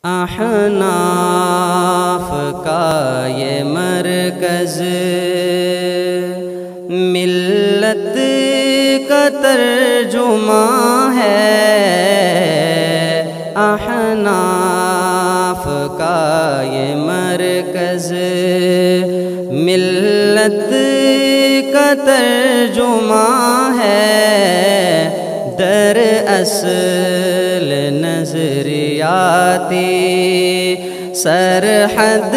احناف کا یہ مرکز ملت کا ترجمہ ہے، احناف کا یہ مرکز ملت کا ترجمہ ہے، دراصل نظریاتی سرحد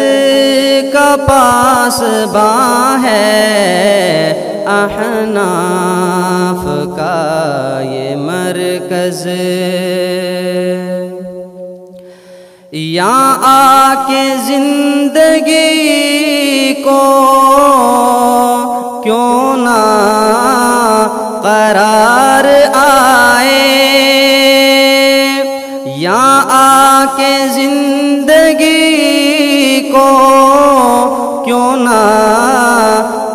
کا پاسباں ہے، احناف کا یہ مرکز۔ یہاں آ کے زندگی کو کیوں نہ قرار آئے، یہاں آ کے زندگی کو کیوں نہ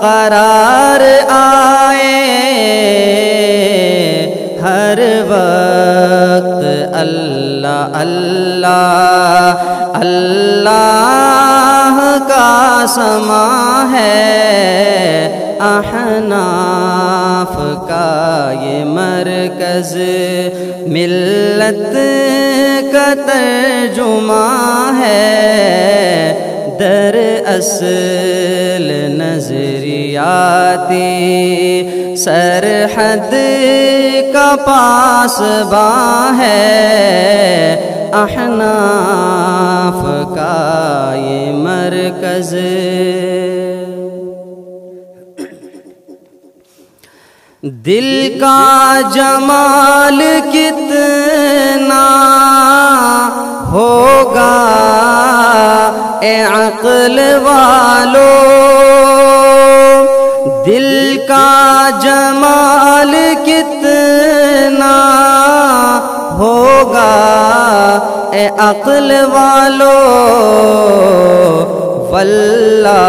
قرار آئے، ہر وقت اللہ اللہ اللہ کا سما ہے، احناف کا یہ مرکز ملت کا ترجمہ ہے، دراصل نظریاتی سرحد کا پاسباں ہے، احناف کا یہ مرکز۔ دل کا جمال کتنا ہوگا اے عقل والو، دل کا جمال کتنا ہوگا اے عقل والو، واللہ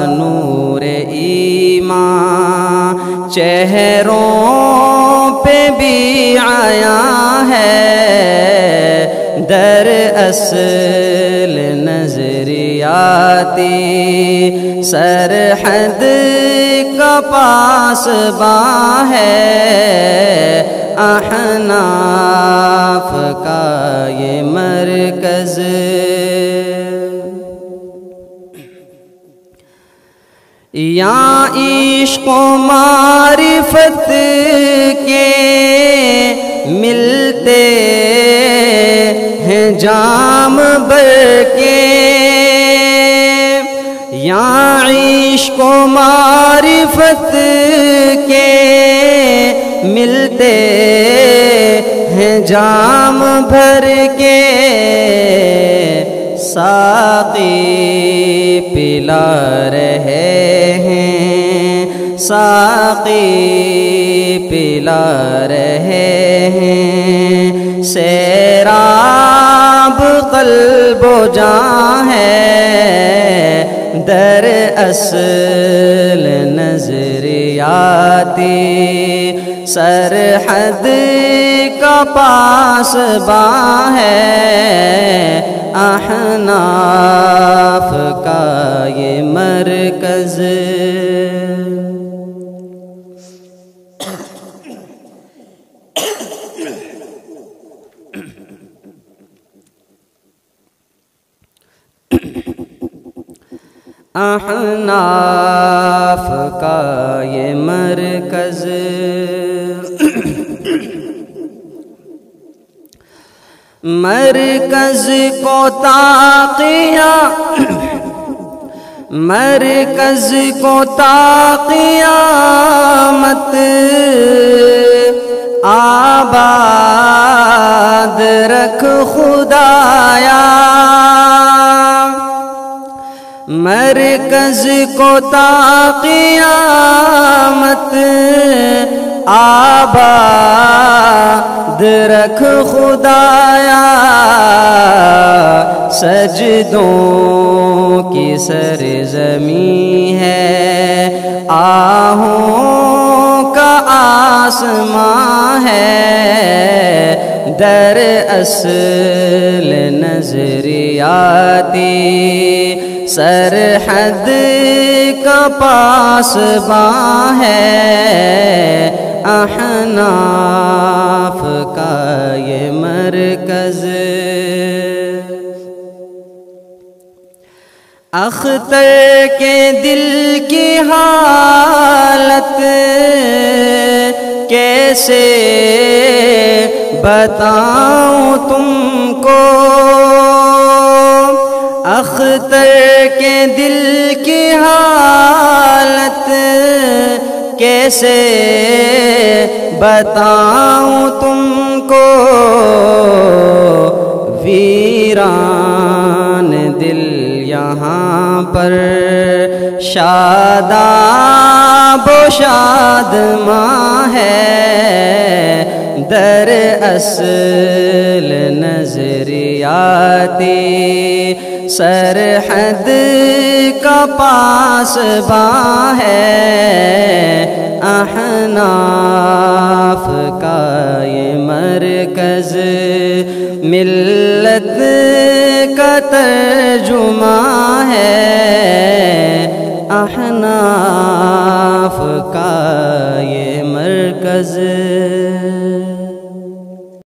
نور ایمان چہروں پہ بھی آیا ہے، دراصل نظریاتی سرحد کا پاسباں ہے، احناف کا یہ مرکز۔ یہاں عشق و معرفت کے ملتے ہیں جام بھر کے، یہاں عشق و معرفت کے ملتے ہیں جام بھر کے، ساقی پلا رہے ہیں، ساقی پلا رہے ہیں، سیراب قلب و جاں ہے، دراصل نظریاتی سرحد کا پاسباں ہے، احناف کا یہ مرکز۔ احناف کا یہ مرکز، مرکز کو تاقیہ، مرکز کو تاقیامت آباد رکھ خدایا، مرکز کو تاقیامت آباد رکھ خدایا، سجدوں کی سرزمین ہے، آہوں کا آسماں ہے، در اصل نظریاتی سرحد کا پاسباں ہے احناف کا یہ مرکز اختر کے دل کی حالت کیسے بتاؤں تم کو اختر کے دل کی حالت کیسے بتاؤں تم کو ویران دل یہاں پر شاداب و شادماں ہے در اصل نظریاتی سرحد کا پاسباں ہے احناف کا یہ مرکز ملت کا ترجمہ ہے احناف کا یہ مرکز